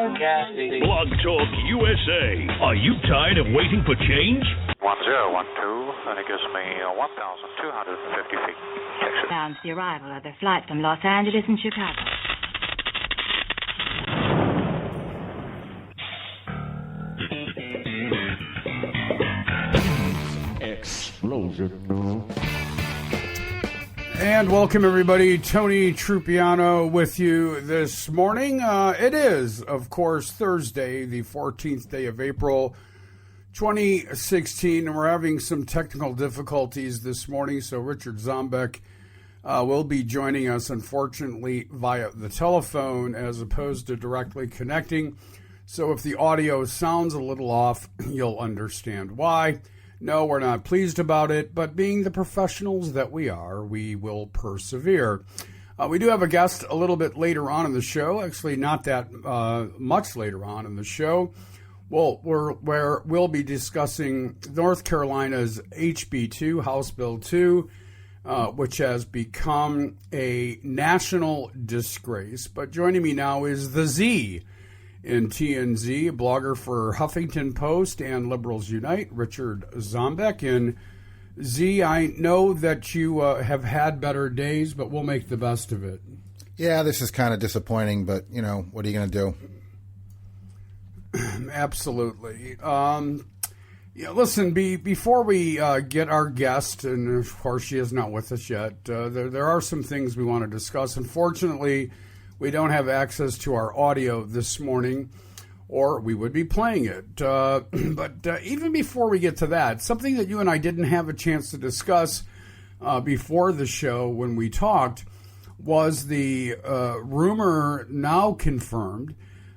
Broadcasting. Blog Talk USA. Are you tired of waiting for change? 1012, and it gives me 1,250 feet. Texas. Announced the arrival of their flight from Los Angeles and Chicago. Explosion. And welcome, everybody. Tony Trupiano with you this morning. It is, of course, Thursday, the 14th day of April, 2016, and we're having some technical difficulties this morning, so Richard Zombeck will be joining us, unfortunately, via the telephone as opposed to directly connecting. So if the audio sounds a little off, you'll understand why. No, we're not pleased about it, but being the professionals that we are, we will persevere. We do have a guest a little bit later on in the show, actually not that much later on in the show. Well, we'll be discussing North Carolina's HB2, House Bill 2, which has become a national disgrace. But joining me now is the Z in TNZ, a blogger for Huffington Post and Liberals Unite, Richard Zombeck. And Z, I know that you have had better days, but we'll make the best of it. Yeah, this is kind of disappointing, but, you know, what are you going to do? Absolutely. Listen, before we get our guest, and of course she is not with us yet, there are some things we want to discuss. Unfortunately, we don't have access to our audio this morning, or we would be playing it. But even before we get to that, something that you and I didn't have a chance to discuss before the show when we talked was the rumor now confirmed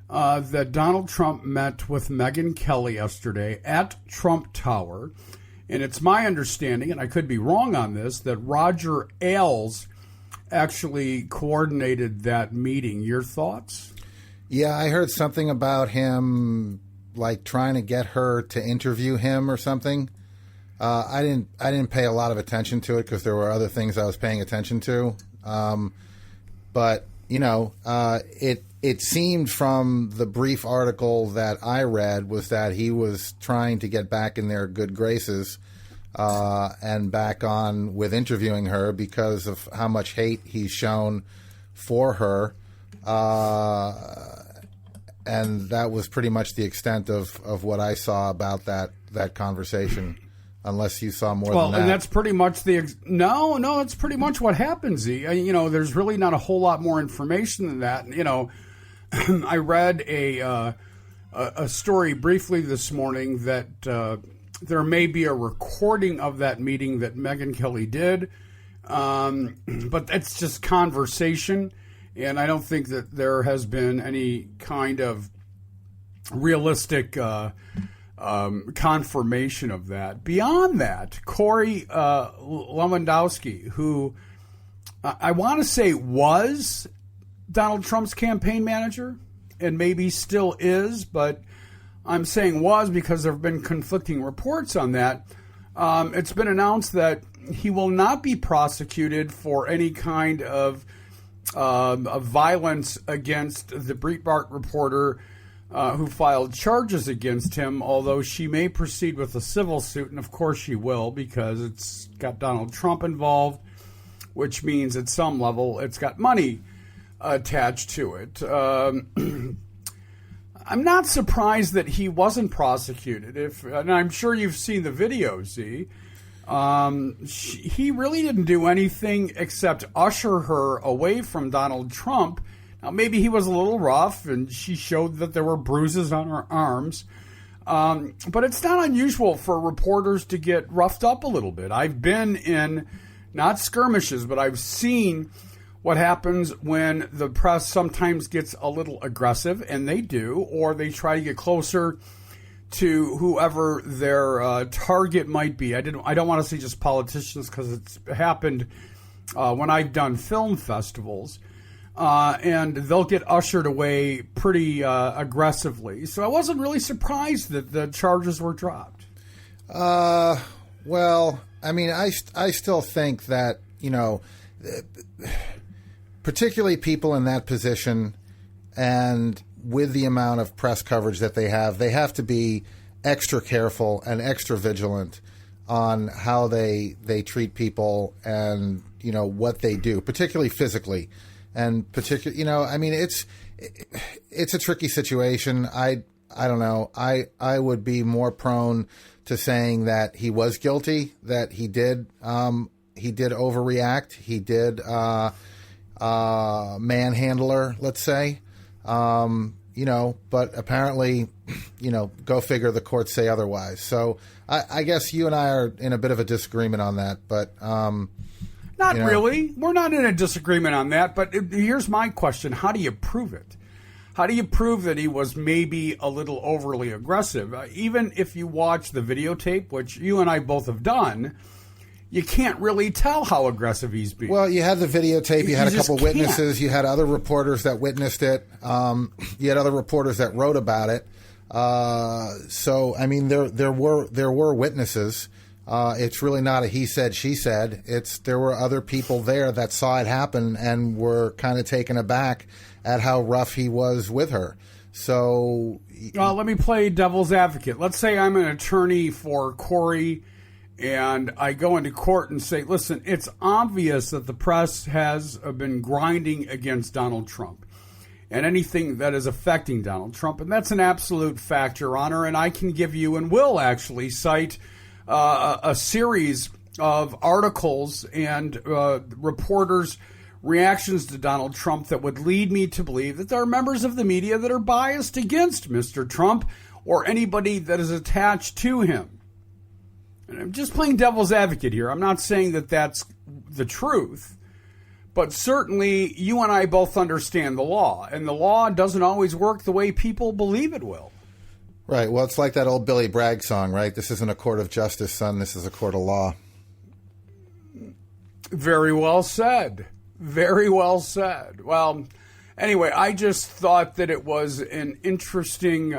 that Donald Trump met with Megyn Kelly yesterday at Trump Tower. And it's my understanding, and I could be wrong on this, that Roger Ailes actually coordinated that meeting. Your thoughts? Yeah, I heard something about him, like trying to get her to interview him or something. I didn't pay a lot of attention to it because there were other things I was paying attention to. But you know, it seemed from the brief article that I read was that he was trying to get back in their good graces. And back on with interviewing her because of how much hate he's shown for her. And that was pretty much the extent of what I saw about that conversation, unless you saw more than that. Well, and that's pretty much no, that's pretty much what happens. You know, there's really not a whole lot more information than that. You know, I read a story briefly this morning that there may be a recording of that meeting that Megyn Kelly did, but that's just conversation, and I don't think that there has been any kind of realistic confirmation of that. Beyond that, Corey Lewandowski, who I want to say was Donald Trump's campaign manager, and maybe still is, but I'm saying was because there have been conflicting reports on that. It's been announced that he will not be prosecuted for any kind of violence against the Breitbart reporter who filed charges against him, although she may proceed with a civil suit, and of course she will because it's got Donald Trump involved, which means at some level it's got money attached to it. I'm not surprised that he wasn't prosecuted. And I'm sure you've seen the video, Z. He really didn't do anything except usher her away from Donald Trump. Now, maybe he was a little rough, and she showed that there were bruises on her arms. But it's not unusual for reporters to get roughed up a little bit. I've been in, not skirmishes, but I've seen what happens when the press sometimes gets a little aggressive, and they do, or they try to get closer to whoever their target might be. I don't want to say just politicians because it's happened when I've done film festivals, and they'll get ushered away pretty aggressively. So I wasn't really surprised that the charges were dropped. Well, I mean, I still think that, you know, particularly people in that position, and with the amount of press coverage that they have to be extra careful and extra vigilant on how they treat people and, what they do, particularly physically. And particularly, I mean, it's a tricky situation. I don't know. I would be more prone to saying that he was guilty, that he did overreact. He did manhandler, let's say. But apparently, go figure, the courts say otherwise. So I guess you and I are in a bit of a disagreement on that, but not really. We're not in a disagreement on that. But here's my question: how do you prove it? How do you prove that he was maybe a little overly aggressive? Even if you watch the videotape, which you and I both have done, you can't really tell how aggressive he's being. Well, you had the videotape. You had a couple witnesses. You had other reporters that witnessed it. You had other reporters that wrote about it. So, I mean, there were witnesses. It's really not a he said, she said. There were other people there that saw it happen and were kind of taken aback at how rough he was with her. So, let me play devil's advocate. Let's say I'm an attorney for Corey, and I go into court and say, listen, it's obvious that the press has been grinding against Donald Trump and anything that is affecting Donald Trump. And that's an absolute fact, Your Honor. And I can give you and will actually cite a series of articles and reporters' reactions to Donald Trump that would lead me to believe that there are members of the media that are biased against Mr. Trump or anybody that is attached to him. And I'm just playing devil's advocate here. I'm not saying that that's the truth, but certainly you and I both understand the law, and the law doesn't always work the way people believe it will. Right. Well, it's like that old Billy Bragg song, right? This isn't a court of justice, son. This is a court of law. Very well said. Very well said. Well, anyway, I just thought that it was an interesting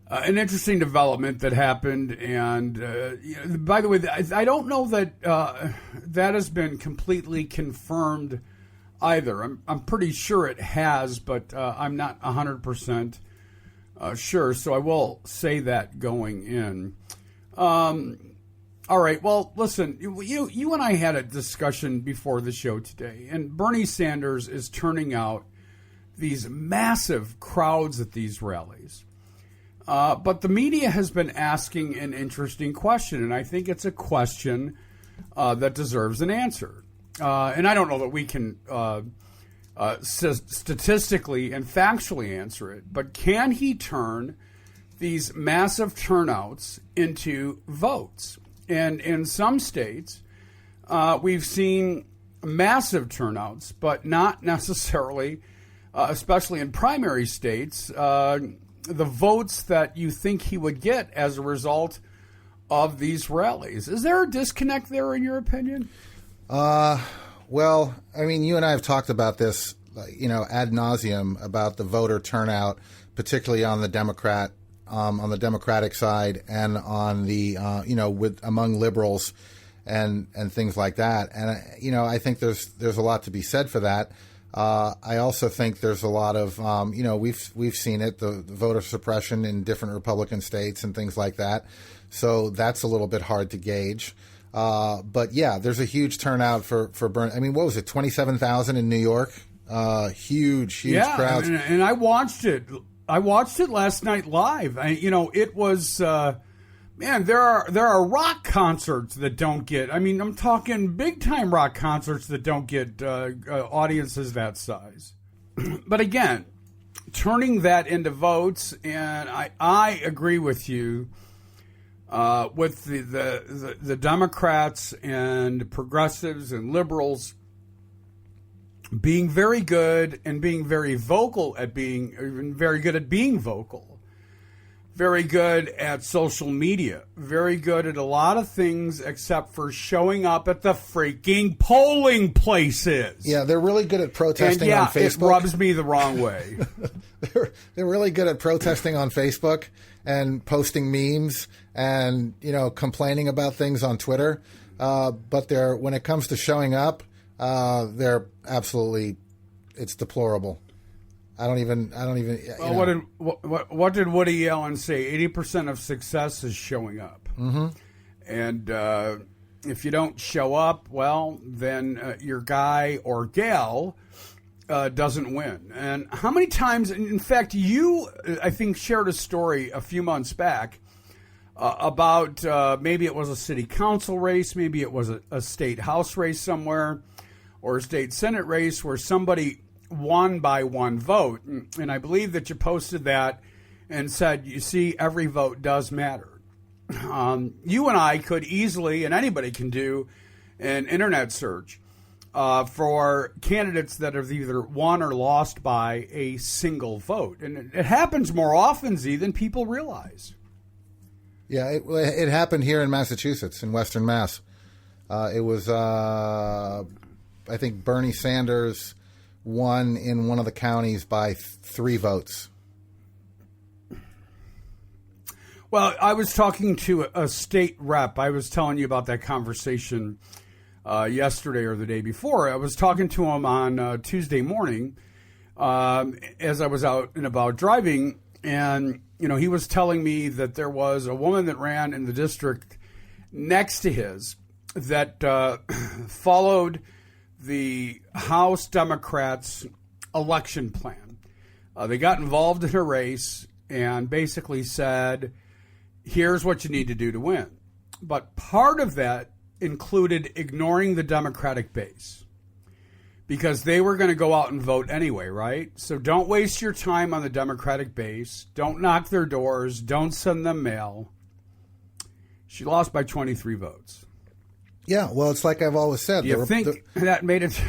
development that happened. And by the way, I don't know that that has been completely confirmed either. I'm pretty sure it has, but I'm not 100% sure. So I will say that going in. All right. Well, listen, you and I had a discussion before the show today, and Bernie Sanders is turning out these massive crowds at these rallies. But the media has been asking an interesting question, and I think it's a question that deserves an answer. And I don't know that we can statistically and factually answer it, but can he turn these massive turnouts into votes? And in some states, we've seen massive turnouts, but not necessarily, especially in primary states, the votes that you think he would get as a result of these rallies. Is there a disconnect there, in your opinion? Well, I mean, you and I have talked about this, ad nauseum about the voter turnout, particularly on the Democratic side and on the, among liberals and things like that. And, I think there's a lot to be said for that. I also think there's a lot of, we've seen it, the voter suppression in different Republican states and things like that. So that's a little bit hard to gauge. But yeah, there's a huge turnout for Bernie. I mean, what was it? 27,000 in New York. Huge crowds. And I watched it. I watched it last night live. It was, man, there are rock concerts that don't get, I'm talking big time rock concerts that don't get audiences that size. But again, turning that into votes, and I agree with you, with the Democrats and progressives and liberals being very good and being very vocal at being, very good at being vocal, very good at social media, very good at a lot of things except for showing up at the freaking polling places. Yeah, they're really good at protesting on Facebook. It rubs me the wrong way. They're really good at protesting on Facebook and posting memes and, complaining about things on Twitter. But when it comes to showing up, they're absolutely, it's deplorable. I don't even. Well, what did Woody Allen say? 80% of success is showing up. Mm-hmm. And if you don't show up, well, then your guy or gal doesn't win. And how many times? In fact, you, I think, shared a story a few months back about maybe it was a city council race, maybe it was a state house race somewhere, or a state senate race where somebody won by one vote. And I believe that you posted that and said, you see, every vote does matter. You and I could easily, and anybody can do, an internet search for candidates that have either won or lost by a single vote. And it happens more often, Z, than people realize. Yeah, it happened here in Massachusetts, in Western Mass. It was, I think, Bernie Sanders won in one of the counties by 3 votes. Well, I was talking to a state rep. I was telling you about that conversation yesterday or the day before. I was talking to him on Tuesday morning as I was out and about driving, and he was telling me that there was a woman that ran in the district next to his that followed the House Democrats' election plan. They got involved in a race and basically said, here's what you need to do to win. But part of that included ignoring the Democratic base because they were going to go out and vote anyway, right? So don't waste your time on the Democratic base. Don't knock their doors. Don't send them mail. She lost by 23 votes. Yeah, well, it's like I've always said. Do you think that made it?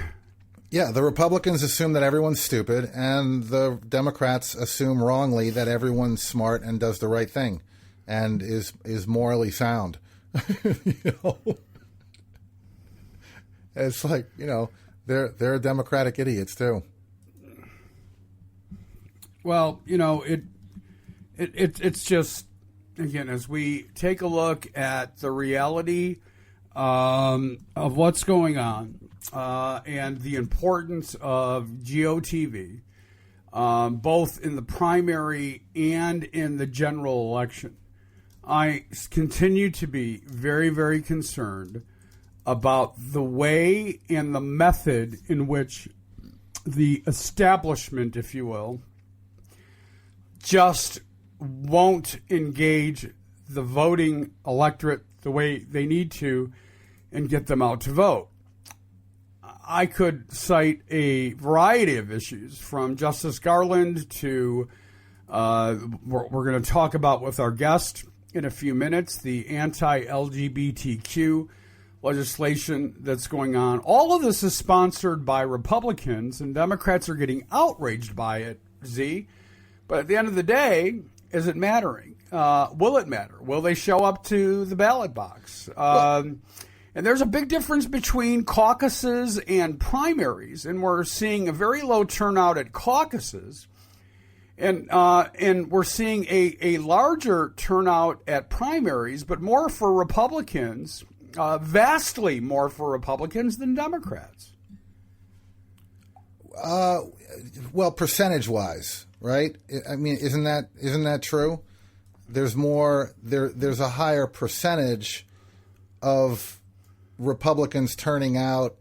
Yeah, the Republicans assume that everyone's stupid, and the Democrats assume wrongly that everyone's smart and does the right thing and is morally sound. It's like, they're Democratic idiots too. Well, it's just, again, as we take a look at the reality of what's going on and the importance of GOTV, both in the primary and in the general election, I continue to be very, very concerned about the way and the method in which the establishment, if you will, just won't engage the voting electorate the way they need to and get them out to vote. I could cite a variety of issues, from Justice Garland to we're going to talk about with our guest in a few minutes, the anti-LGBTQ legislation that's going on. All of this is sponsored by Republicans, and Democrats are getting outraged by it, Z. But at the end of the day, is it mattering? Will it matter? Will they show up to the ballot box? And there's a big difference between caucuses and primaries, and we're seeing a very low turnout at caucuses, and we're seeing a larger turnout at primaries, but more for Republicans, vastly more for Republicans than Democrats. Well, percentage-wise, right? I mean, isn't that true? There's more. There's a higher percentage of Republicans turning out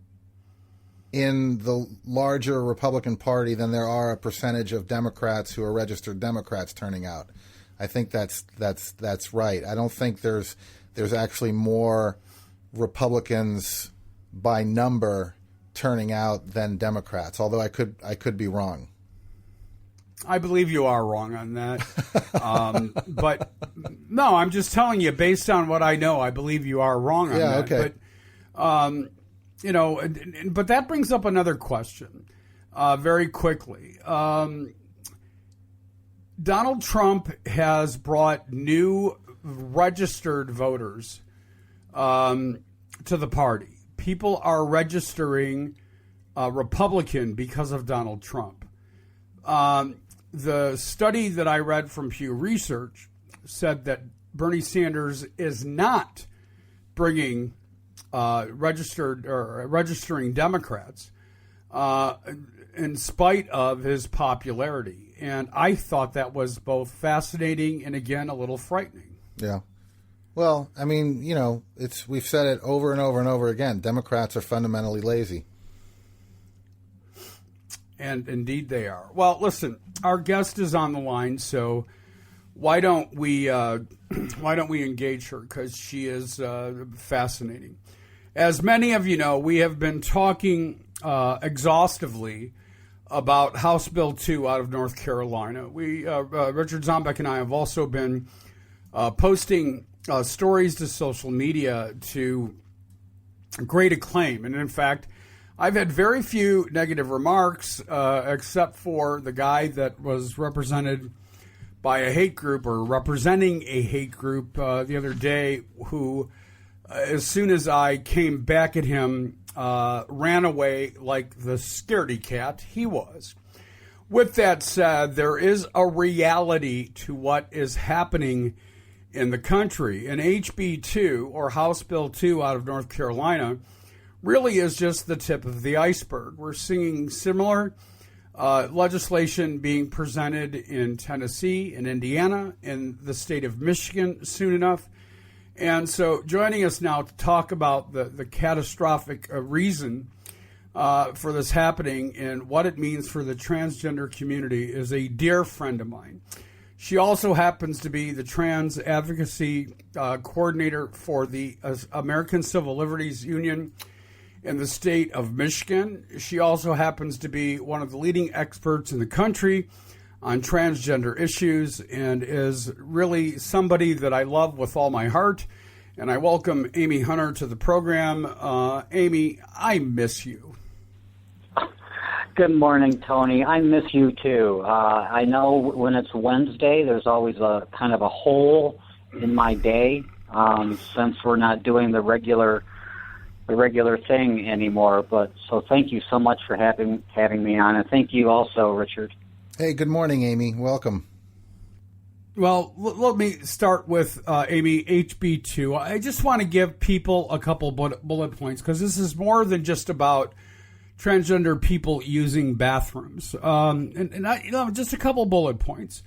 in the larger Republican Party than there are a percentage of Democrats who are registered Democrats turning out. I think that's right. I don't think there's actually more Republicans by number turning out than Democrats, although I could be wrong. I believe you are wrong on that. But no, I'm just telling you, based on what I know, I believe you are wrong on that. Okay. But, but that brings up another question very quickly. Donald Trump has brought new registered voters to the party. People are registering Republican because of Donald Trump. The study that I read from Pew Research said that Bernie Sanders is not bringing registering Democrats. in spite of his popularity. And I thought that was both fascinating and, again, a little frightening. Yeah. Well, I mean, we've said it over and over and over again. Democrats are fundamentally lazy. And indeed they are. Well, listen, our guest is on the line, so why don't we engage her, because she is fascinating. As many of you know, we have been talking exhaustively about House Bill 2 out of North Carolina. Richard Zombeck and I have also been posting stories to social media to great acclaim. And in fact, I've had very few negative remarks, except for the guy that was represented by a hate group, or representing a hate group the other day, who, as soon as I came back at him, ran away like the scaredy cat he was. With that said, there is a reality to what is happening in the country. And HB 2, or House Bill 2 out of North Carolina, really is just the tip of the iceberg. We're seeing similar legislation being presented in Tennessee, in Indiana, in the state of Michigan soon enough. And so joining us now to talk about the catastrophic reason for this happening and what it means for the transgender community is a dear friend of mine. She also happens to be the trans advocacy coordinator for the American Civil Liberties Union in the state of Michigan. She also happens to be one of the leading experts in the country on transgender issues and is really somebody that I love with all my heart. And I welcome Amy Hunter to the program. Amy, I miss you. Good morning, Tony. I miss you too. I know when it's Wednesday, there's always a kind of a hole in my day since we're not doing the regular thing anymore. But so thank you so much for having me on, and thank you also, Richard. Hey, good morning, Amy. Welcome. Well, let me start with Amy, HB2. I just want to give people a couple bullet points, because this is more than just about transgender people using bathrooms. Just a couple bullet points.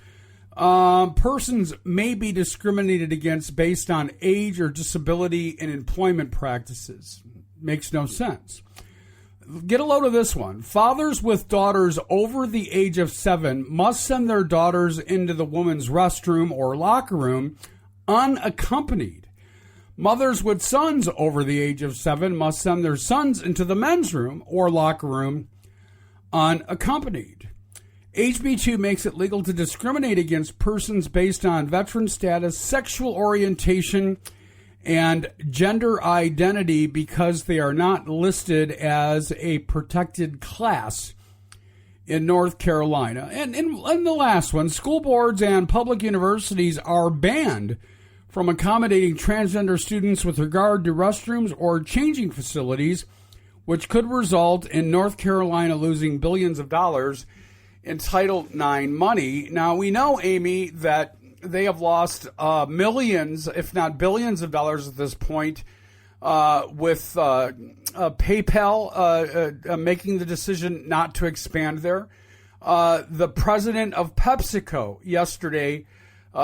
Persons may be discriminated against based on age or disability in employment practices. Makes no sense. Get a load of this one. Fathers with daughters over the age of 7 must send their daughters into the women's restroom or locker room unaccompanied. Mothers with sons over the age of 7 must send their sons into the men's room or locker room unaccompanied. HB2 makes it legal to discriminate against persons based on veteran status, sexual orientation, and gender identity because they are not listed as a protected class in North Carolina. And the last one, school boards and public universities are banned from accommodating transgender students with regard to restrooms or changing facilities, which could result in North Carolina losing billions of dollars in Title IX money. Now, we know, Amy, that they have lost millions, if not billions of dollars at this point with PayPal making the decision not to expand there. The president of PepsiCo yesterday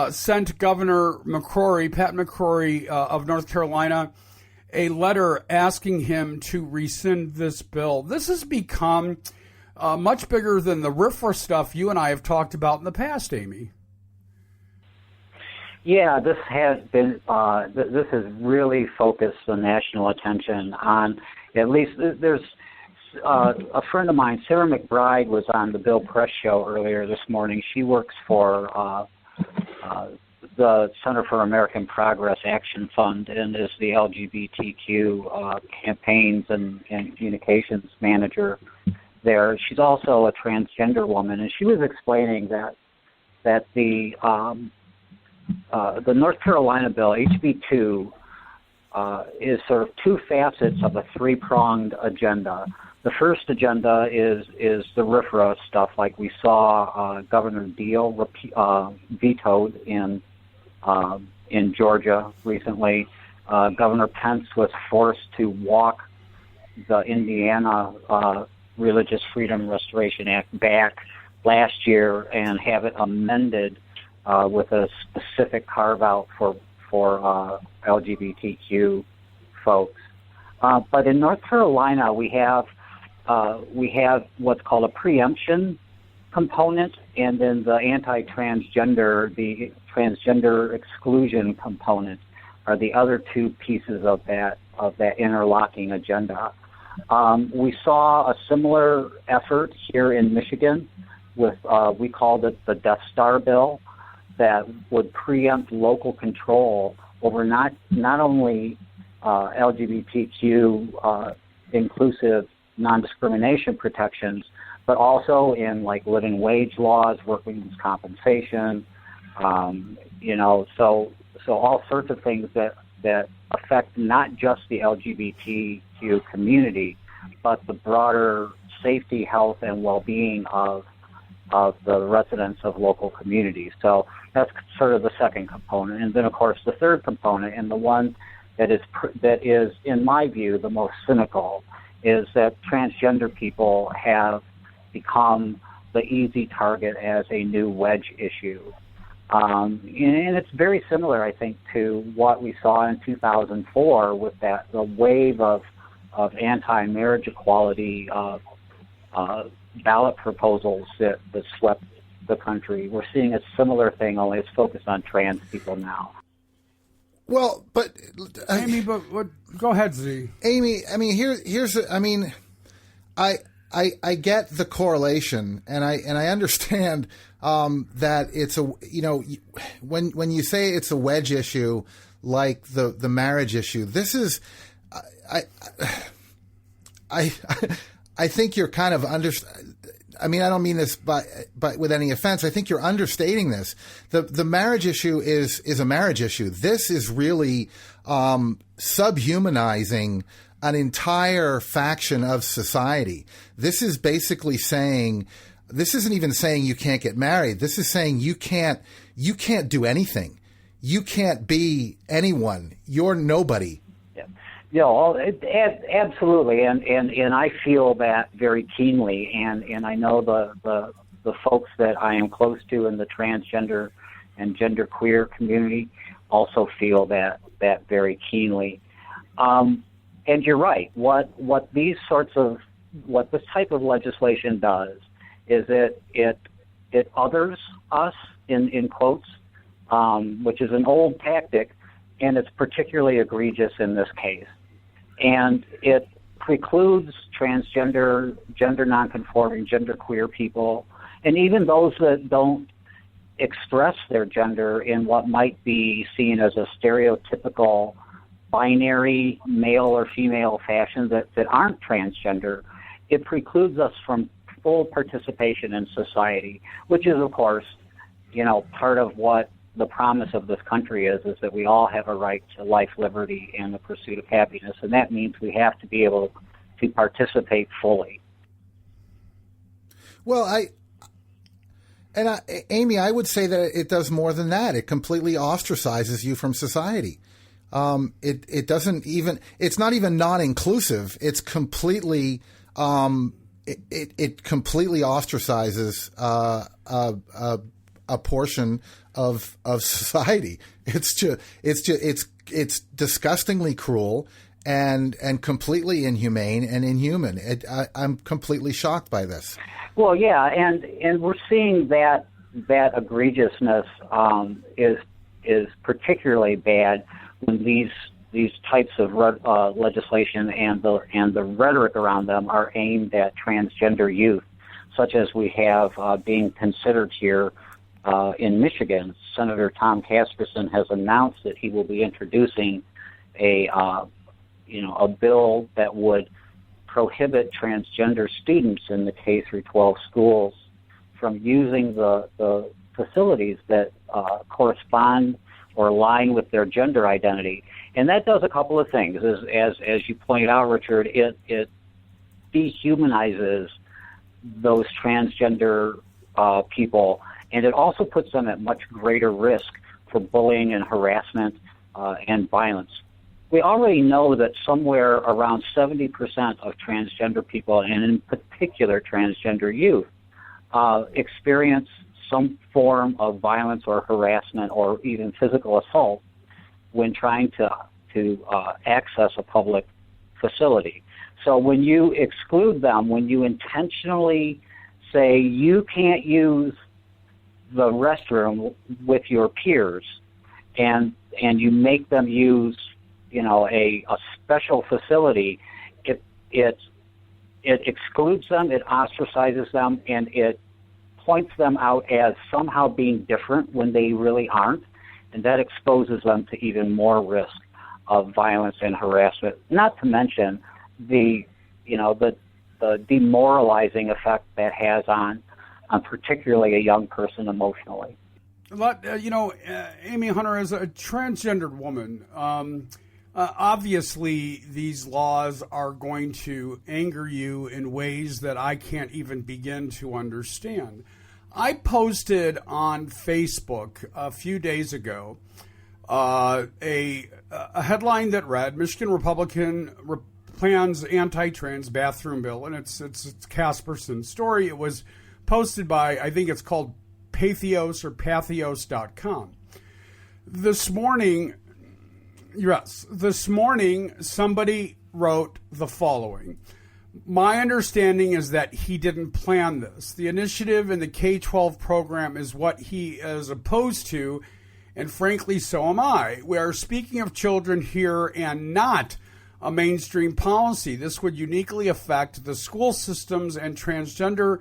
sent Governor McCrory, Pat McCrory of North Carolina, a letter asking him to rescind this bill. This has become much bigger than the RFRA stuff you and I have talked about in the past, Amy. Yeah, this has been. This has really focused the national attention on. At least there's a friend of mine, Sarah McBride, was on the Bill Press show earlier this morning. She works for the Center for American Progress Action Fund and is the LGBTQ campaigns and communications manager there. She's also a transgender woman, and she was explaining that the North Carolina bill, HB2, is sort of two facets of a three-pronged agenda. The first agenda is the RFRA stuff, like we saw Governor Deal vetoed in Georgia recently. Governor Pence was forced to walk the Indiana Religious Freedom Restoration Act back last year and have it amended with a specific carve-out for LGBTQ folks. But in North Carolina, we have what's called a preemption component, and then the the transgender exclusion component are the other two pieces of that interlocking agenda. We saw a similar effort here in Michigan with we called it the Death Star bill, that would preempt local control over not only LGBTQ inclusive non-discrimination protections, but also in like living wage laws, workers' compensation, so all sorts of things that affect not just the LGBTQ community, but the broader safety, health, and well-being of the residents of local communities. So that's sort of the second component. And then, of course, the third component, and the one that is, in my view, the most cynical, is that transgender people have become the easy target as a new wedge issue. And it's very similar, I think, to what we saw in 2004 with the wave of anti-marriage equality ballot proposals that swept the country. We're seeing a similar thing, only it's focused on trans people now. Well, but Amy, but go ahead, Z. Amy, I mean, I get the correlation, and I understand that it's when you say it's a wedge issue, like the marriage issue. This is, I think you're kind of I mean, I don't mean this but with any offense. I think you're understating this. The marriage issue is a marriage issue. This is really subhumanizing an entire faction of society. This is basically saying, this isn't even saying you can't get married. This is saying you can't do anything. You can't be anyone. You're nobody. Absolutely, and I feel that very keenly, and I know the folks that I am close to in the transgender and genderqueer community also feel that very keenly. And you're right. What this type of legislation does is it others us in quotes, which is an old tactic, and it's particularly egregious in this case. And it precludes transgender, gender nonconforming, genderqueer people, and even those that don't express their gender in what might be seen as a stereotypical binary male or female fashion that aren't transgender. It precludes us from full participation in society, which is, of course, part of what the promise of this country is that we all have a right to life, liberty, and the pursuit of happiness, and that means we have to be able to participate fully. Well, Amy, I would say that it does more than that. It completely ostracizes you from society. It doesn't even. It's not even non-inclusive. It's completely. It completely ostracizes a portion of society. It's disgustingly cruel and completely inhumane and inhuman. I'm completely shocked by this. Well, yeah, and we're seeing that egregiousness is particularly bad when these types of legislation and the rhetoric around them are aimed at transgender youth, such as we have being considered here in Michigan. Senator Tom Casperson has announced that he will be introducing a bill that would prohibit transgender students in the K through 12 schools from using the facilities that correspond or align with their gender identity. And that does a couple of things. As you pointed out, Richard, it dehumanizes those transgender people, and it also puts them at much greater risk for bullying and harassment and violence. we already know that somewhere around 70% of transgender people, and in particular transgender youth, experience some form of violence or harassment or even physical assault when trying to access a public facility. So when you exclude them, when you intentionally say you can't use the restroom with your peers, and you make them use, a special facility, it excludes them, it ostracizes them, and it points them out as somehow being different when they really aren't, and that exposes them to even more risk of violence and harassment. Not to mention the demoralizing effect that has on particularly a young person emotionally. Amy Hunter, as a transgendered woman, obviously these laws are going to anger you in ways that I can't even begin to understand. I posted on Facebook a few days ago a headline that read, Michigan Republican plans anti-trans bathroom bill, and it's Casperson's story. It was posted by, I think it's called Pathos or Pathos.com. This morning, somebody wrote the following. My understanding is that he didn't plan this. The initiative in the K-12 program is what he is opposed to, and frankly, so am I. We are speaking of children here and not a mainstream policy. This would uniquely affect the school systems, and transgender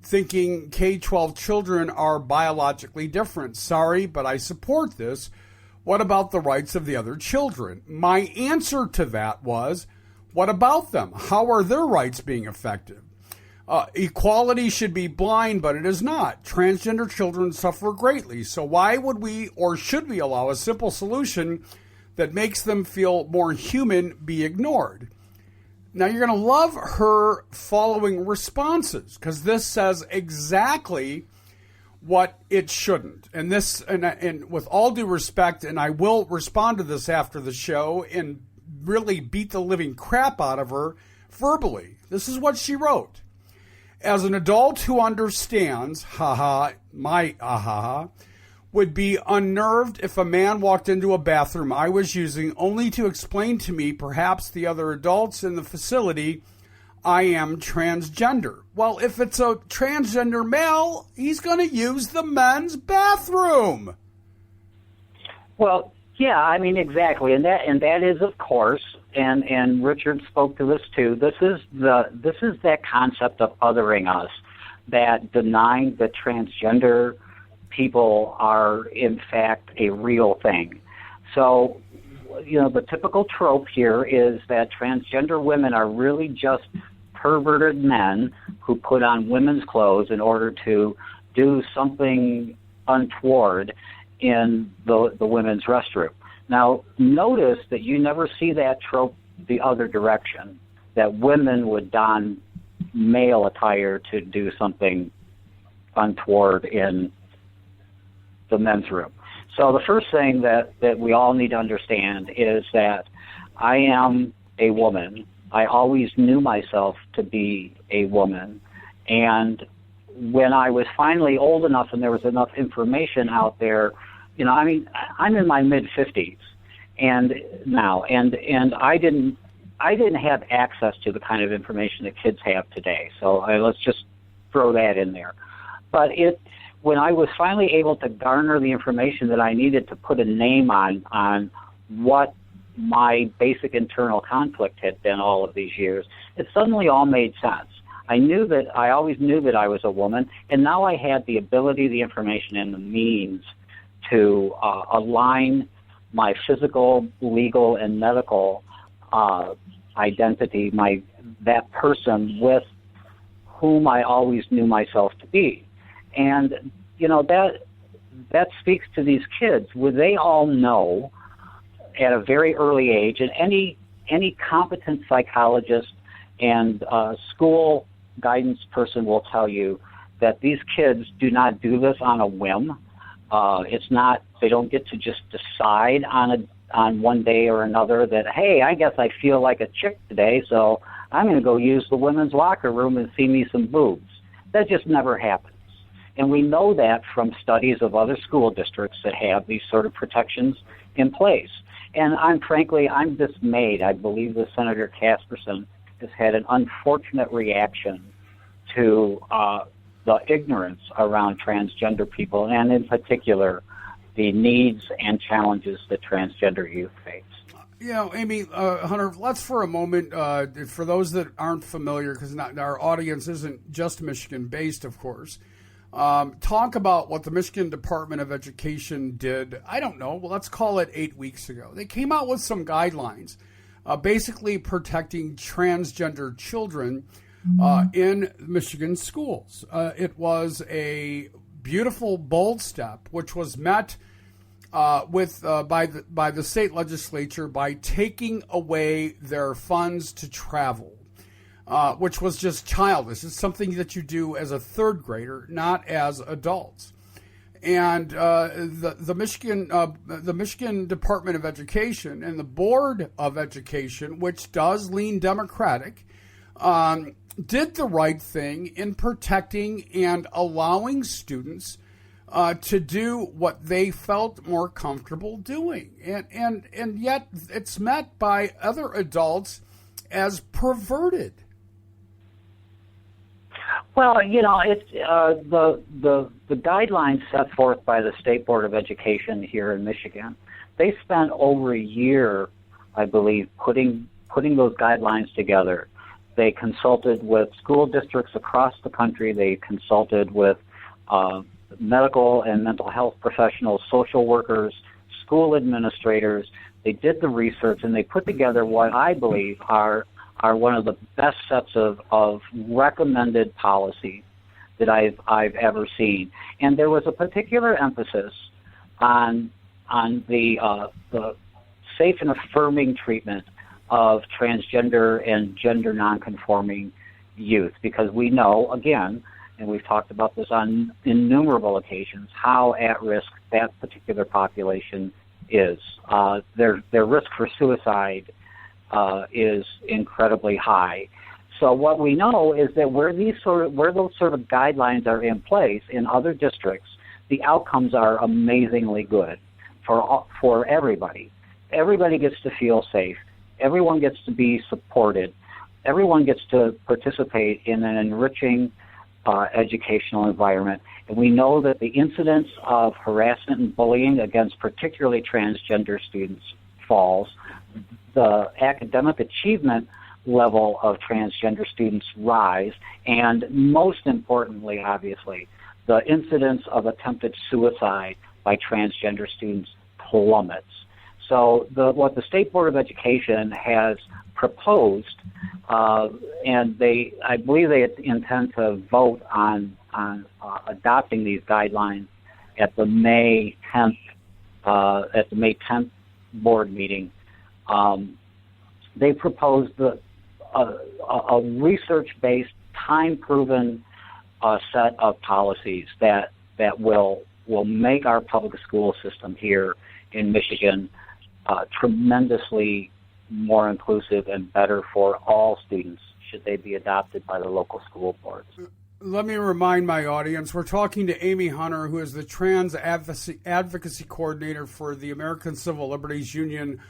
thinking K-12 children are biologically different. Sorry, but I support this. What about the rights of the other children? My answer to that was, what about them? How are their rights being affected? Equality should be blind, but it is not. Transgender children suffer greatly. So why would we or should we allow a simple solution that makes them feel more human be ignored? Now, you're going to love her following responses, because this says exactly what it shouldn't. And this, and with all due respect, and I will respond to this after the show and really beat the living crap out of her verbally. This is what she wrote. As an adult who understands, would be unnerved if a man walked into a bathroom I was using only to explain to me, perhaps the other adults in the facility, I am transgender. Well, if it's a transgender male, he's going to use the men's bathroom. Well, yeah, I mean, exactly, and that is, of course, and Richard spoke to this too. This is that concept of othering us, that denying that transgender people are in fact a real thing. So, the typical trope here is that transgender women are really just perverted men who put on women's clothes in order to do something untoward in the women's restroom. Now, notice that you never see that trope the other direction, that women would don male attire to do something untoward in the men's room. So the first thing that we all need to understand is that I am a woman. I always knew myself to be a woman. And when I was finally old enough and there was enough information out there, I'm in my mid-50s and I didn't have access to the kind of information that kids have today. So let's just throw that in there. But when I was finally able to garner the information that I needed to put a name on what my basic internal conflict had been all of these years, it suddenly all made sense. I always knew that I was a woman, and now I had the ability, the information, and the means to align my physical, legal, and medical identity, that person, with whom I always knew myself to be. And, that speaks to these kids, where they all know at a very early age, and any competent psychologist and school guidance person will tell you that these kids do not do this on a whim. They don't get to just decide on on one day or another that, hey, I guess I feel like a chick today, so I'm going to go use the women's locker room and see me some boobs. That just never happens. And we know that from studies of other school districts that have these sort of protections in place. And I'm dismayed. I believe that Senator Casperson has had an unfortunate reaction to the ignorance around transgender people, and in particular, the needs and challenges that transgender youth face. You know, Amy, Hunter, let's for a moment, for those that aren't familiar, because our audience isn't just Michigan-based, of course, talk about what the Michigan Department of Education did, I don't know, well, let's call it 8 weeks ago. They came out with some guidelines basically protecting transgender children in Michigan schools. It was a beautiful, bold step, which was met by the state legislature by taking away their funds to travel, which was just childish. It's something that you do as a third grader, not as adults. And the Michigan Department of Education and the Board of Education, which does lean Democratic, did the right thing in protecting and allowing students to do what they felt more comfortable doing. And yet it's met by other adults as perverted. Well, you know, it's the guidelines set forth by the State Board of Education here in Michigan. They spent over a year, I believe, putting those guidelines together. They consulted with school districts across the country. They consulted with medical and mental health professionals, social workers, school administrators. They did the research, and they put together what I believe are one of the best sets of recommended policies that I've ever seen. And there was a particular emphasis on the safe and affirming treatment of transgender and gender nonconforming youth, because we know, again, and we've talked about this on innumerable occasions, how at risk that particular population is. Their risk for suicide is incredibly high. So what we know is that where those sort of guidelines are in place in other districts, the outcomes are amazingly good for everybody. Everybody gets to feel safe. Everyone gets to be supported. Everyone gets to participate in an enriching educational environment. And we know that the incidence of harassment and bullying against particularly transgender students falls. The academic achievement level of transgender students rise, and most importantly, obviously, the incidence of attempted suicide by transgender students plummets. So what the State Board of Education has proposed, and I believe they intend to vote on adopting these guidelines at the May 10th board meeting. They proposed a research-based, time-proven set of policies that will make our public school system here in Michigan tremendously more inclusive and better for all students should they be adopted by the local school boards. Let me remind my audience, we're talking to Amy Hunter, who is the Trans Advocacy Coordinator for the American Civil Liberties Union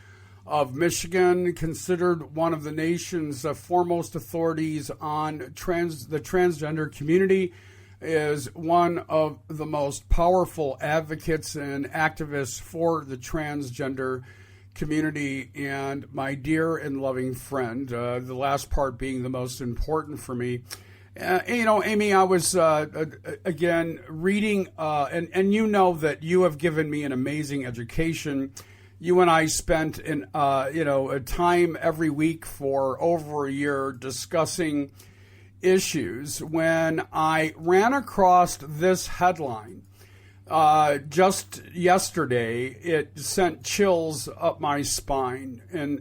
of Michigan, considered one of the nation's foremost authorities on the transgender community, is one of the most powerful advocates and activists for the transgender community, and my dear and loving friend, the last part being the most important for me. Amy, I was, again, reading, and you know that you have given me an amazing education. You and I spent, a time every week for over a year discussing issues. When I ran across this headline just yesterday, it sent chills up my spine. And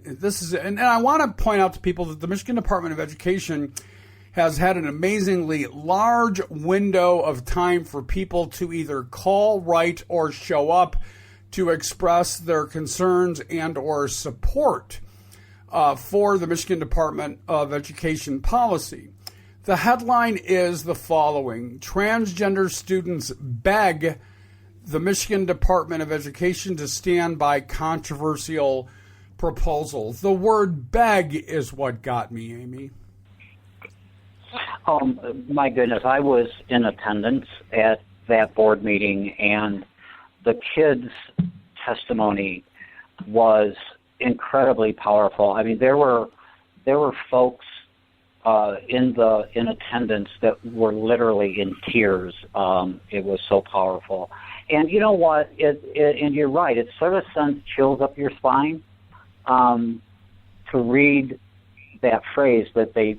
I want to point out to people that the Michigan Department of Education has had an amazingly large window of time for people to either call, write, or show up to express their concerns and or support for the Michigan Department of Education policy. The headline is the following: transgender students beg the Michigan Department of Education to stand by controversial proposal. The word beg is what got me, Amy. Oh, my goodness. I was in attendance at that board meeting, and the kids' testimony was incredibly powerful. I mean, there were folks in attendance that were literally in tears. It was so powerful. And you know what? And you're right. It sort of sends chills up your spine to read that phrase that they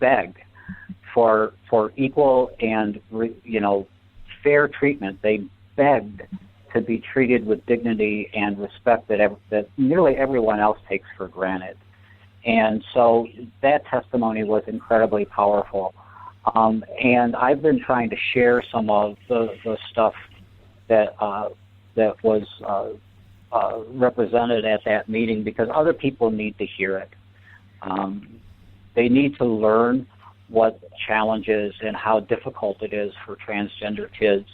beg for equal and fair treatment. They begged to be treated with dignity and respect that nearly everyone else takes for granted. And so that testimony was incredibly powerful. And I've been trying to share some of the stuff that was represented at that meeting, because other people need to hear it. They need to learn what challenges and how difficult it is for transgender kids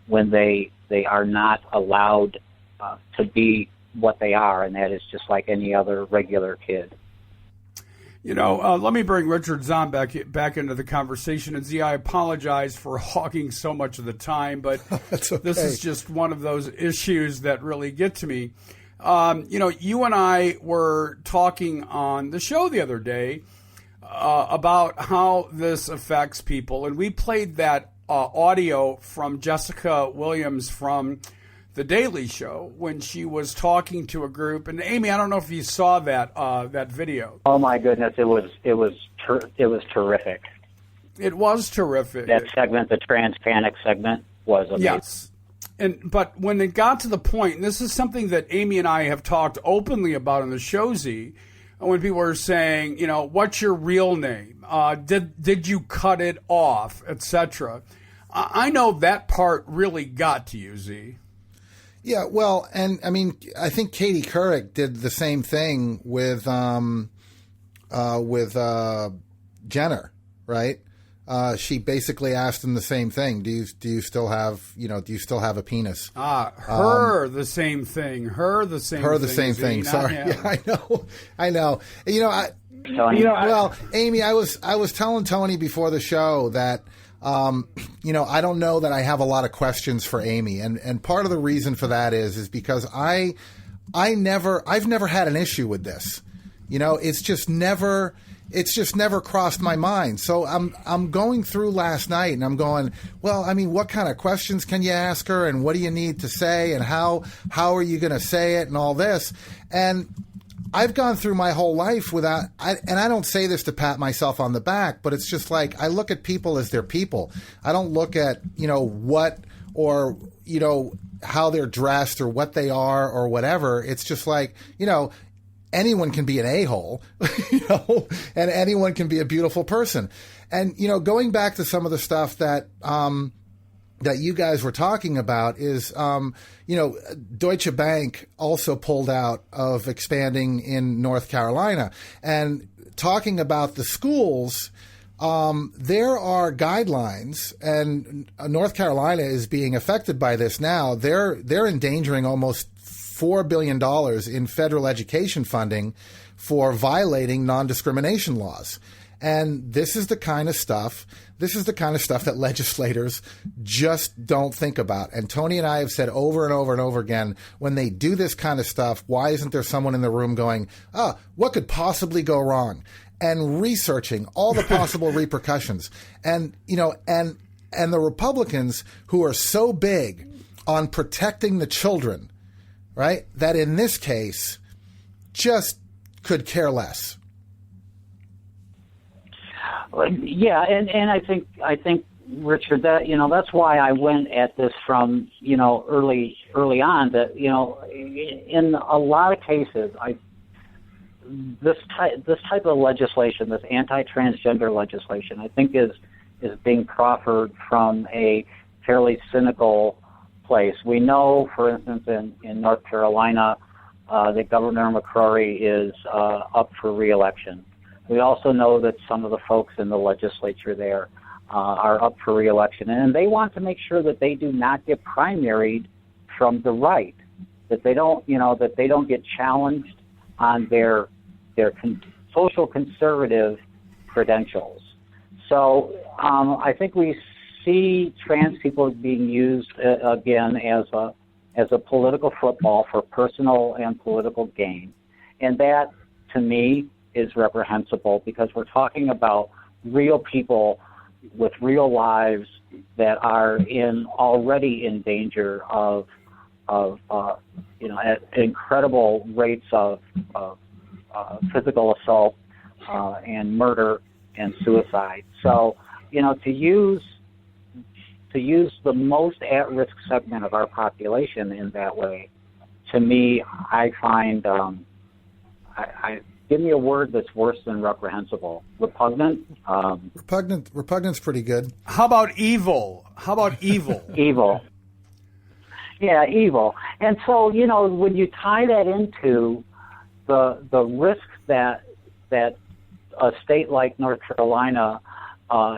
when they are not allowed to be what they are, and that is just like any other regular kid. Let me bring Richard Zombek back into the conversation. And Z, I apologize for hogging so much of the time, but That's okay. This is just one of those issues that really get to me. You and I were talking on the show the other day about how this affects people, and we played that audio from Jessica Williams from The Daily Show when she was talking to a group. And Amy, I don't know if you saw that video. Oh my goodness, it was terrific. It was terrific. That segment, the Trans Panic segment, was amazing. Yes. But when it got to the point, and this is something that Amy and I have talked openly about on the show, Z, when people are saying, what's your real name? Did you cut it off, etc. I know that part really got to you, Z. Yeah, well, and I mean, I think Katie Couric did the same thing with Jenner, right? She basically asked him the same thing. Do you still have a penis? The same thing. Her the same thing. Sorry, yeah, I know. Well, Amy, I was telling Tony before the show that. I don't know that I have a lot of questions for Amy, and part of the reason for that is because I've never had an issue with this. It's just never crossed my mind. So I'm going through last night and I'm going, well, I mean, what kind of questions can you ask her, and what do you need to say, and how are you going to say it, and all this. And I've gone through my whole life without, and I don't say this to pat myself on the back, but it's just like I look at people as they're people. I don't look at, what or, how they're dressed or what they are or whatever. It's just like, anyone can be an a-hole, and anyone can be a beautiful person. And, going back to some of the stuff that you guys were talking about is, Deutsche Bank also pulled out of expanding in North Carolina. And talking about the schools, there are guidelines, and North Carolina is being affected by this now. They're endangering almost $4 billion in federal education funding for violating non-discrimination laws. And this is the kind of stuff that legislators just don't think about. And Tony and I have said over and over and over again, when they do this kind of stuff, why isn't there someone in the room going, what could possibly go wrong? And researching all the possible repercussions. And, and the Republicans who are so big on protecting the children, right, that in this case just could care less. Yeah, and I think Richard, that that's why I went at this from early on. That in a lot of cases, this type of legislation, this anti-transgender legislation, I think is being proffered from a fairly cynical place. We know, for instance, in North Carolina, that Governor McCrory is up for re-election. We also know that some of the folks in the legislature there are up for re-election, and they want to make sure that they do not get primaried from the right, that they don't, that they don't get challenged on their social conservative credentials. So I think we see trans people being used again as a political football for personal and political gain, and that to me is reprehensible, because we're talking about real people with real lives that are already in danger of at incredible rates of physical assault and murder and suicide. So, to use the most at-risk segment of our population in that way, to me, I find, give me a word that's worse than reprehensible. Repugnant? Repugnant's pretty good. How about evil? Evil. Yeah, evil. And so, when you tie that into the risks that a state like North Carolina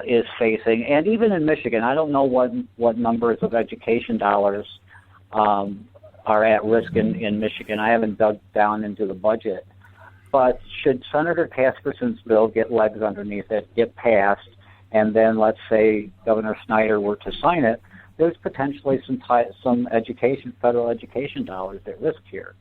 is facing, and even in Michigan, I don't know what numbers of education dollars are at risk in Michigan. I haven't dug down into the budget. But should Senator Casperson's bill get legs underneath it, get passed, and then let's say Governor Snyder were to sign it, there's potentially some federal education dollars at risk here.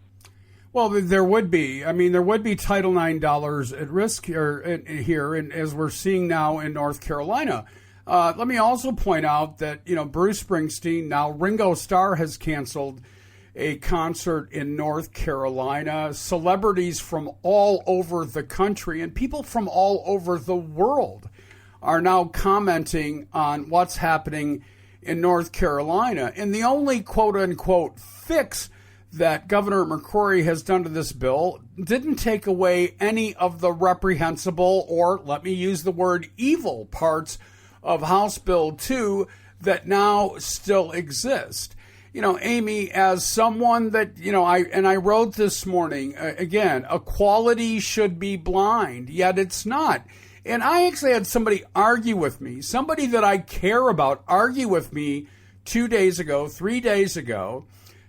Well, there would be. I mean, there would be Title IX dollars at risk here, and as we're seeing now in North Carolina. Let me also point out that, Bruce Springsteen, now Ringo Starr, has canceled a concert in North Carolina. Celebrities from all over the country and people from all over the world are now commenting on what's happening in North Carolina. And the only quote-unquote fix that Governor McCrory has done to this bill didn't take away any of the reprehensible, or let me use the word evil, parts of House Bill 2 that now still exist. Amy, as someone that, I wrote this morning, again, equality should be blind, yet it's not. And I actually had somebody argue with me, somebody that I care about, argue with me 3 days ago,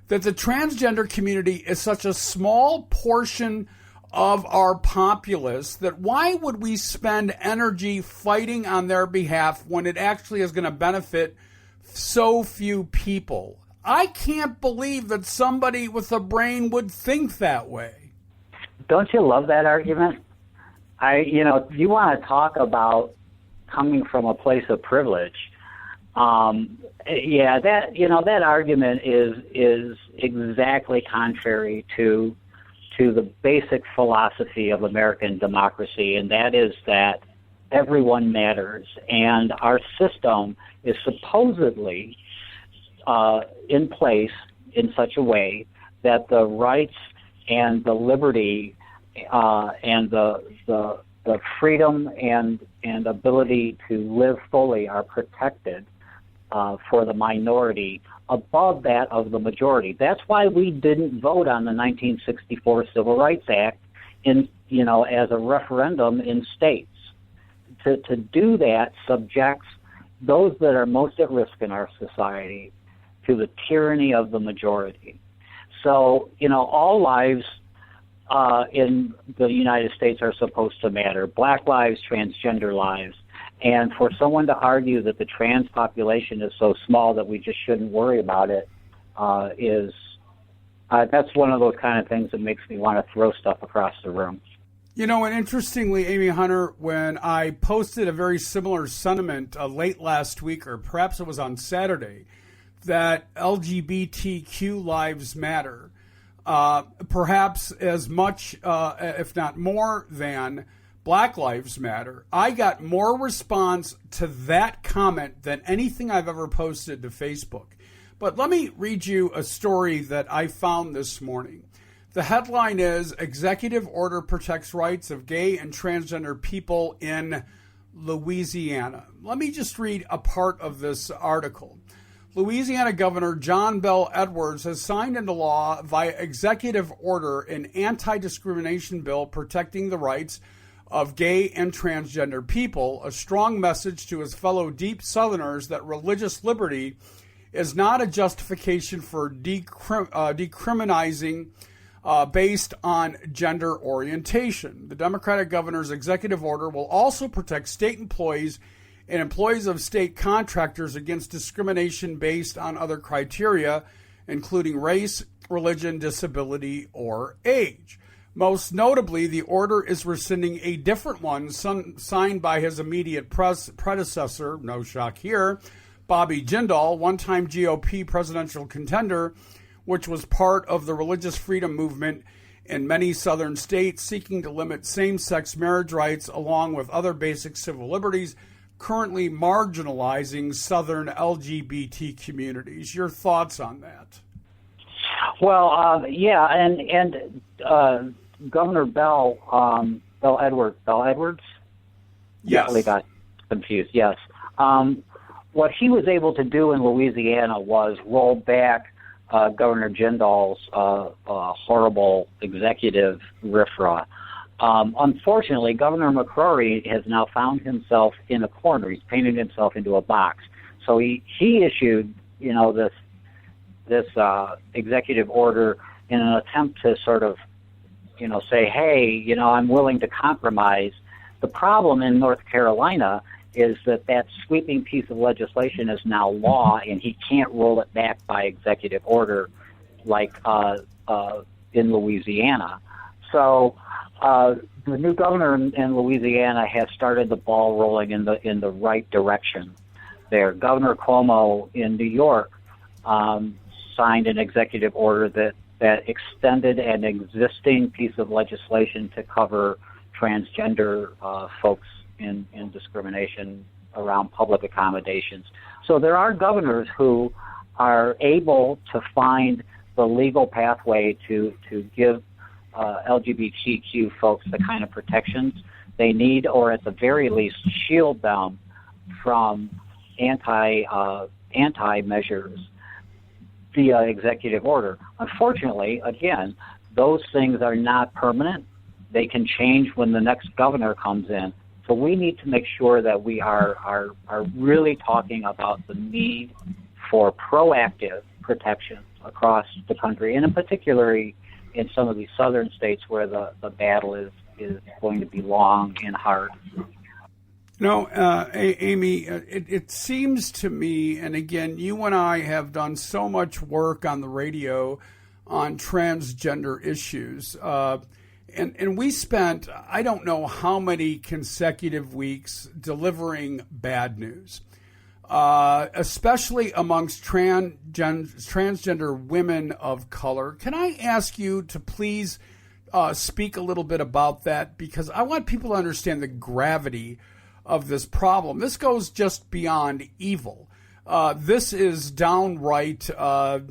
that the transgender community is such a small portion of our populace that why would we spend energy fighting on their behalf when it actually is going to benefit so few people? I can't believe that somebody with a brain would think that way. Don't you love that argument? You want to talk about coming from a place of privilege. That argument is exactly contrary to the basic philosophy of American democracy, and that is that everyone matters, and our system is supposedly in place in such a way that the rights and the liberty and the freedom and ability to live fully are protected for the minority above that of the majority. That's why we didn't vote on the 1964 Civil Rights Act as a referendum in states. To do that subjects those that are most at risk in our society to the tyranny of the majority. So, all lives in the United States are supposed to matter. Black lives, transgender lives. And for someone to argue that the trans population is so small that we just shouldn't worry about it that's one of those kind of things that makes me want to throw stuff across the room. And interestingly, Amy Hunter, when I posted a very similar sentiment late last week, or perhaps it was on Saturday, that LGBTQ lives matter, perhaps as much, if not more, than Black Lives Matter, I got more response to that comment than anything I've ever posted to Facebook. But let me read you a story that I found this morning. The headline is, Executive Order Protects Rights of Gay and Transgender People in Louisiana. Let me just read a part of this article. Louisiana Governor John Bel Edwards has signed into law via executive order an anti-discrimination bill protecting the rights of gay and transgender people, a strong message to his fellow deep Southerners that religious liberty is not a justification for decriminalizing based on gender orientation. The Democratic governor's executive order will also protect state employees and employees of state contractors against discrimination based on other criteria, including race, religion, disability, or age. Most notably, the order is rescinding a different one signed by his immediate predecessor, no shock here, Bobby Jindal, one-time GOP presidential contender, which was part of the religious freedom movement in many southern states seeking to limit same-sex marriage rights along with other basic civil liberties, currently marginalizing southern LGBT communities. Your thoughts on that? Well, and Governor Bel Edwards? Yes. Really got confused, yes. What he was able to do in Louisiana was roll back Governor Jindal's horrible executive RFRA. Unfortunately, Governor McCrory has now found himself in a corner. He's painted himself into a box. So he issued, this executive order in an attempt to sort of, say, hey, I'm willing to compromise. The problem in North Carolina is that sweeping piece of legislation is now law, and he can't roll it back by executive order like in Louisiana. So the new governor in Louisiana has started the ball rolling in the right direction there. Governor Cuomo in New York signed an executive order that extended an existing piece of legislation to cover transgender folks in discrimination around public accommodations. So there are governors who are able to find the legal pathway to give LGBTQ folks the kind of protections they need, or at the very least shield them from anti measures via executive order. Unfortunately, again, those things are not permanent. They can change when the next governor comes in. So we need to make sure that we are really talking about the need for proactive protections across the country, and in particular in some of these southern states where the battle is going to be long and hard. Amy, it seems to me, and again, you and I have done so much work on the radio on transgender issues, and we spent, I don't know how many consecutive weeks delivering bad news, especially amongst transgender women of color. Can I ask you to please speak a little bit about that? Because I want people to understand the gravity of this problem. This goes just beyond evil. This is downright, I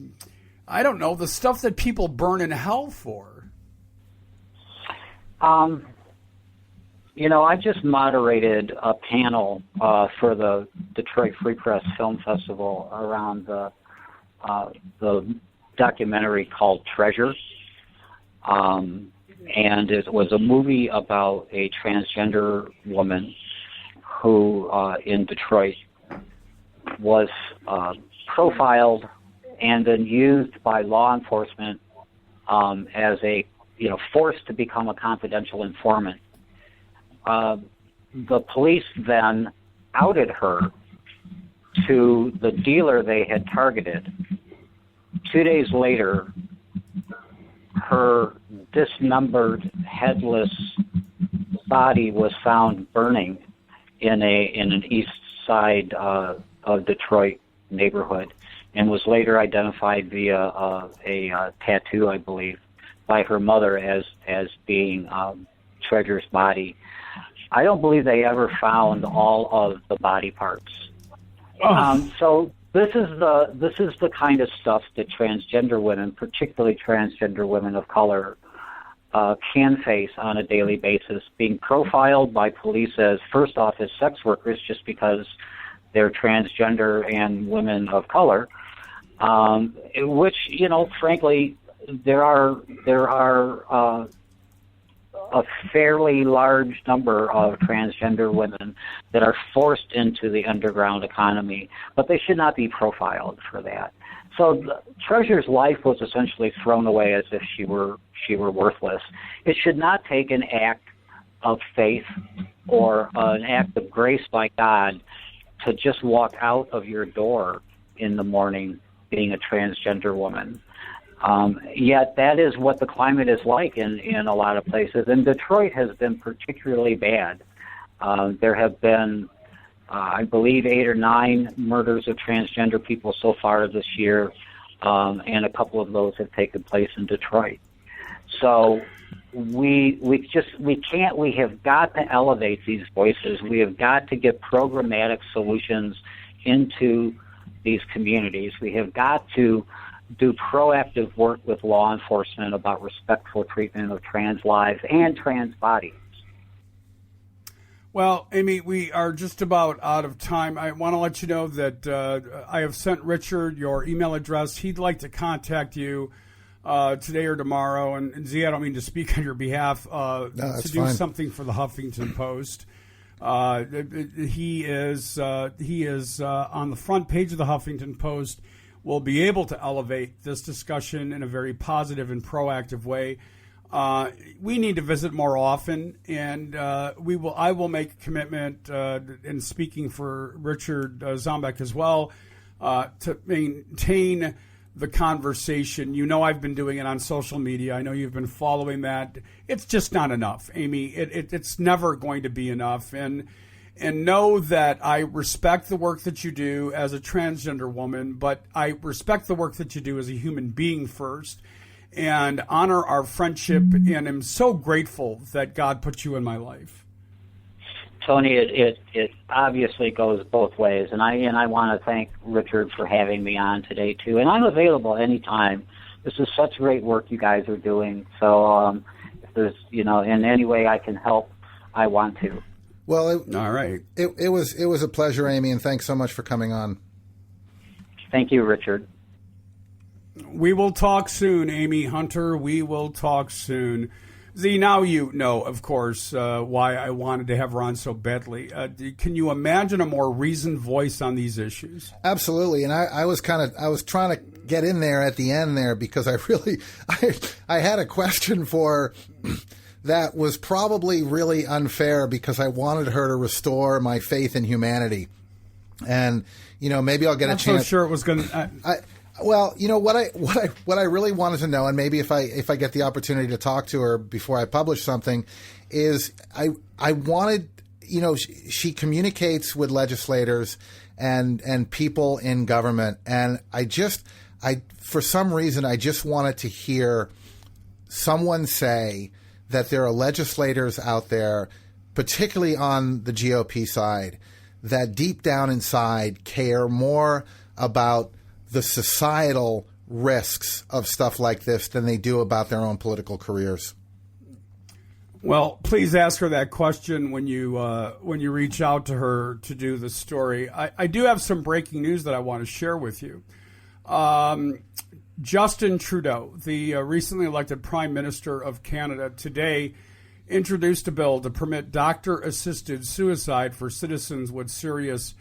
don't know, the stuff that people burn in hell for. I just moderated a panel for the Detroit Free Press Film Festival around the documentary called Treasure. And it was a movie about a transgender woman who in Detroit was profiled and then used by law enforcement as a forced to become a confidential informant. The police then outed her to the dealer they had targeted. 2 days later, her dismembered, headless body was found burning in an east side of Detroit neighborhood, and was later identified via a tattoo, I believe, by her mother as being Treasure's body. I don't believe they ever found all of the body parts. So this is the kind of stuff that transgender women, particularly transgender women of color, can face on a daily basis, being profiled by police as, first off, as sex workers just because they're transgender and women of color, which, frankly, there are a fairly large number of transgender women that are forced into the underground economy, but they should not be profiled for that. So Treasure's life was essentially thrown away as if she were worthless. It should not take an act of faith or an act of grace by God to just walk out of your door in the morning being a transgender woman. Yet that is what the climate is like in a lot of places. And Detroit has been particularly bad. There have been, I believe, 8 or 9 murders of transgender people so far this year, and a couple of those have taken place in Detroit. So we have got to elevate these voices. We have got to get programmatic solutions into these communities. We have got to do proactive work with law enforcement about respectful treatment of trans lives and trans bodies. Well, Amy, we are just about out of time. I want to let you know that I have sent Richard your email address. He'd like to contact you today or tomorrow. And Z, I don't mean to speak on your behalf, to do something for the Huffington Post. He is on the front page of the Huffington Post. Will be able to elevate this discussion in a very positive and proactive way. We need to visit more often, and I will make a commitment in speaking for Richard Zombek as well to maintain the conversation. I've been doing it on social media. I know you've been following that. It's just not enough, Amy. It's never going to be enough. And know that I respect the work that you do as a transgender woman, but I respect the work that you do as a human being first, and honor our friendship, and am so grateful that God put you in my life. Tony, it obviously goes both ways, and I want to thank Richard for having me on today too. And I'm available anytime. This is such great work you guys are doing. So if there's in any way I can help, I want to. Well, all right. It was a pleasure, Amy, and thanks so much for coming on. Thank you, Richard. We will talk soon, Amy Hunter. We will talk soon. Z, now you know, of course, why I wanted to have her on so badly. Can you imagine a more reasoned voice on these issues? Absolutely, and I was trying to get in there at the end there because I had a question for. That was probably really unfair because I wanted her to restore my faith in humanity, and maybe I'll get a chance. I'm so sure it was going to. Well, what I really wanted to know, and maybe if I get the opportunity to talk to her before I publish something, is I wanted she communicates with legislators and people in government, and I for some reason I just wanted to hear someone say that there are legislators out there, particularly on the GOP side, that deep down inside care more about the societal risks of stuff like this than they do about their own political careers. Well, please ask her that question when you reach out to her to do the story. I do have some breaking news that I want to share with you. Justin Trudeau, the recently elected Prime Minister of Canada, today introduced a bill to permit doctor-assisted suicide for citizens with serious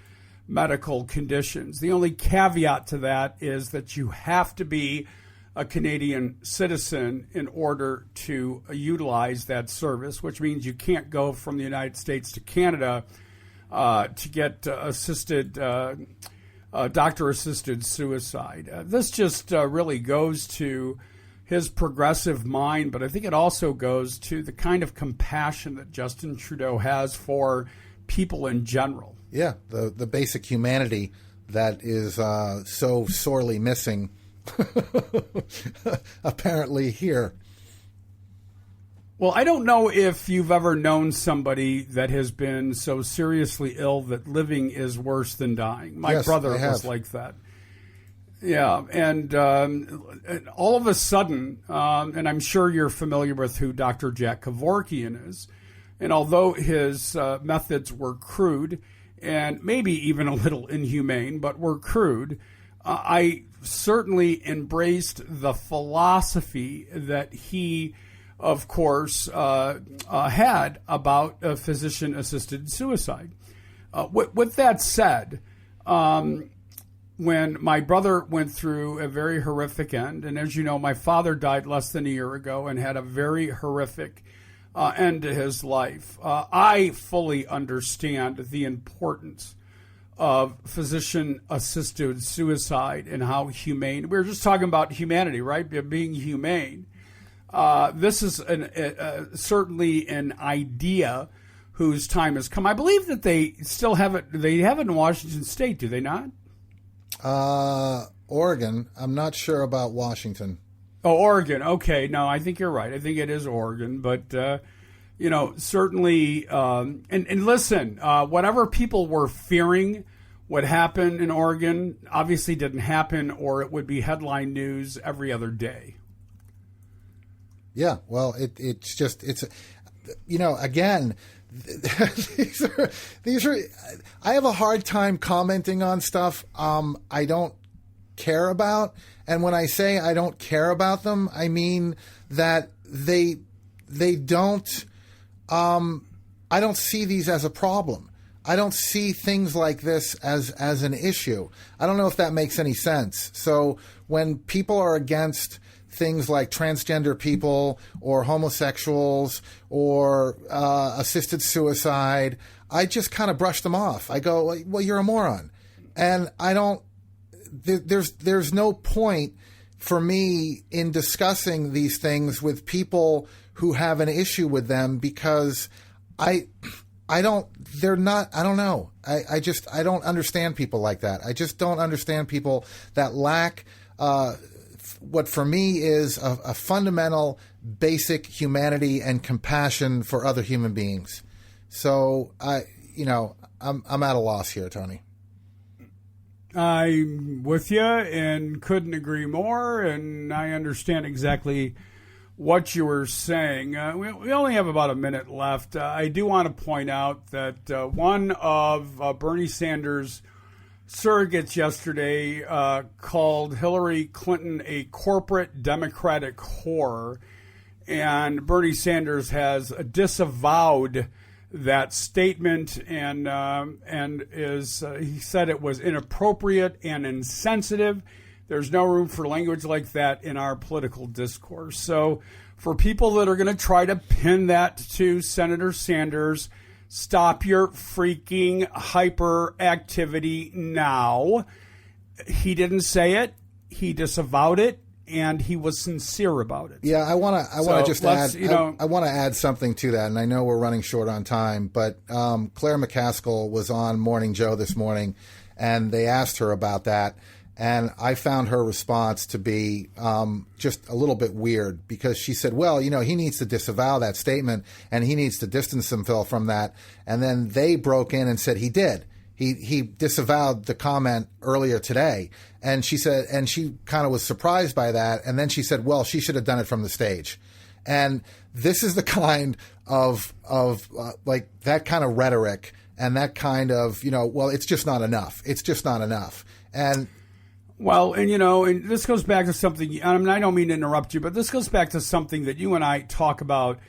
medical conditions. The only caveat to that is that you have to be a Canadian citizen in order to utilize that service, which means you can't go from the United States to Canada to get doctor-assisted suicide. This just really goes to his progressive mind, but I think it also goes to the kind of compassion that Justin Trudeau has for people in general. Yeah, the basic humanity that is so sorely missing, apparently here. Well, I don't know if you've ever known somebody that has been so seriously ill that living is worse than dying. My brother was like that. Yeah, and all of a sudden, and I'm sure you're familiar with who Dr. Jack Kevorkian is, and although his methods were crude and maybe even a little inhumane, but were crude. I certainly embraced the philosophy that he, of course, had about physician-assisted suicide. With that said, when my brother went through a very horrific end, and as you know, my father died less than a year ago and had a very horrific end to his life, I fully understand the importance of physician-assisted suicide and how humane. We were just talking about humanity, right? Being humane. This is certainly an idea whose time has come. I believe that they still have it. They have it in Washington State, do they not? Oregon. I'm not sure about Washington. Oh, Oregon. Okay. No, I think you're right. I think it is Oregon. But, certainly, and listen, whatever people were fearing would happen in Oregon obviously didn't happen, or it would be headline news every other day. Yeah. Well, it's again, these are, I have a hard time commenting on stuff I don't care about. And when I say I don't care about them, I mean that they don't, I don't see these as a problem. I don't see things like this as an issue. I don't know if that makes any sense. So when people are against things like transgender people or homosexuals or assisted suicide, I just kind of brush them off. I go, well, you're a moron. And I don't, there's no point for me in discussing these things with people who have an issue with them, because I don't know. I don't understand people like that. I just don't understand people that lack what for me is a fundamental, basic humanity and compassion for other human beings. So I'm at a loss here, Tony. I'm with you and couldn't agree more, and I understand exactly what you were saying. We only have about a minute left. I do want to point out that one of Bernie Sanders' surrogates yesterday called Hillary Clinton a corporate Democratic whore, and Bernie Sanders has disavowed that statement and he said it was inappropriate and insensitive. There's no room for language like that in our political discourse. So for people that are going to try to pin that to Senator Sanders, stop your freaking hyperactivity now. He didn't say it. He disavowed it, and he was sincere about it. Yeah, I want to just add. I want to add something to that, and I know we're running short on time. But Claire McCaskill was on Morning Joe this morning, and they asked her about that. And I found her response to be just a little bit weird, because she said, well, he needs to disavow that statement and he needs to distance himself from that. And then they broke in and said he did. He disavowed the comment earlier today. And she said, and she kind of was surprised by that. And then she said, well, she should have done it from the stage. And this is the kind of like that kind of rhetoric and that kind of, well, it's just not enough. It's just not enough. And well, and this goes back to something, I don't mean to interrupt you, but this goes back to something that you and I talk about.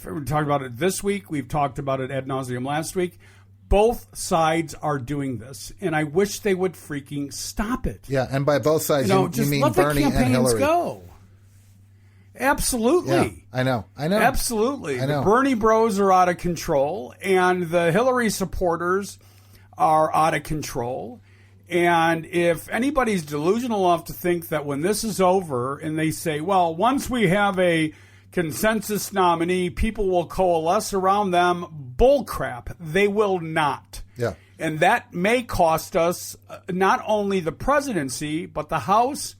We talked about it this week. We've talked about it ad nauseum last week. Both sides are doing this, and I wish they would freaking stop it. Yeah, and by both sides, you mean let Bernie the and Hillary. Go. Absolutely. Yeah, I know. Absolutely. I know. The Bernie bros are out of control, and the Hillary supporters are out of control. And if anybody's delusional enough to think that when this is over and they say, well, once we have a consensus nominee, people will coalesce around them, bullcrap. They will not. Yeah. And that may cost us not only the presidency, but the House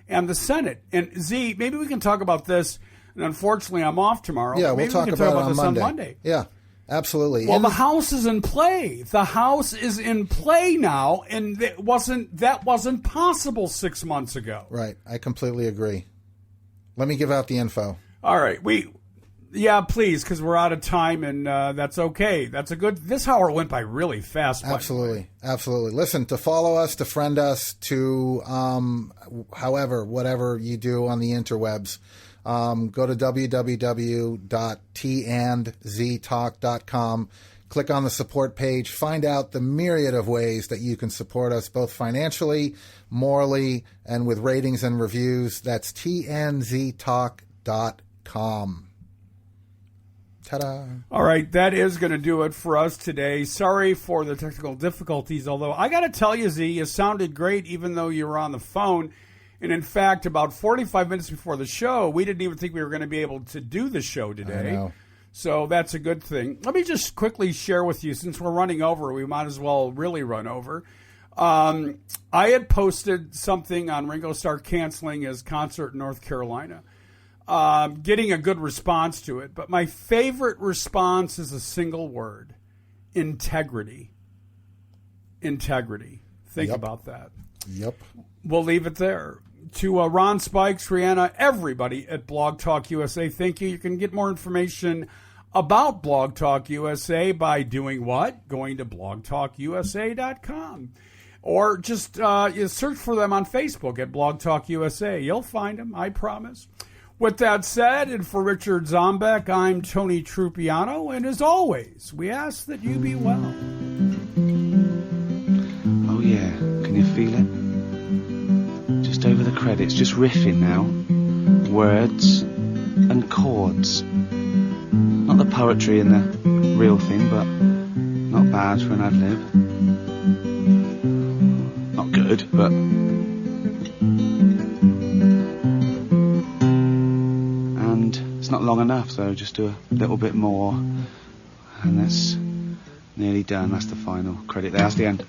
and the Senate. And Z, maybe we can talk about this. And unfortunately, I'm off tomorrow. Yeah, maybe we'll talk about it on Monday. Yeah. Absolutely. Well, the House is in play. The House is in play now, and that wasn't possible 6 months ago. Right. I completely agree. Let me give out the info. All right. Yeah, please, because we're out of time, and that's okay. That's a good. This hour went by really fast. Absolutely, absolutely. Listen, to follow us, to friend us, to whatever you do on the interwebs, go to www.tandztalk.com. Click on the support page. Find out the myriad of ways that you can support us, both financially, morally, and with ratings and reviews. That's tandztalk.com. Ta-da. All right, that is going to do it for us today. Sorry for the technical difficulties, although I got to tell you, Z, you sounded great even though you were on the phone. And in fact, about 45 minutes before the show, we didn't even think we were going to be able to do the show today. I know. So that's a good thing. Let me just quickly share with you, since we're running over, we might as well really run over. I had posted something on Ringo Starr canceling his concert in North Carolina. Getting a good response to it. But my favorite response is a single word: integrity. Integrity. Think about that. Yep. We'll leave it there. To Ron Spikes, Rihanna, everybody at Blog Talk USA, thank you. You can get more information about Blog Talk USA by doing what? Going to blogtalkusa.com. Or just you search for them on Facebook at Blog Talk USA. You'll find them, I promise. With that said, and for Richard Zombeck, I'm Tony Trupiano, and as always, we ask that you be well. Oh yeah, can you feel it? Just over the credits, just riffing now. Words and chords. Not the poetry and the real thing, but not bad for an ad-lib. Not good, but... It's not long enough, so just do a little bit more, and that's nearly done. That's the final credit there. That's the end.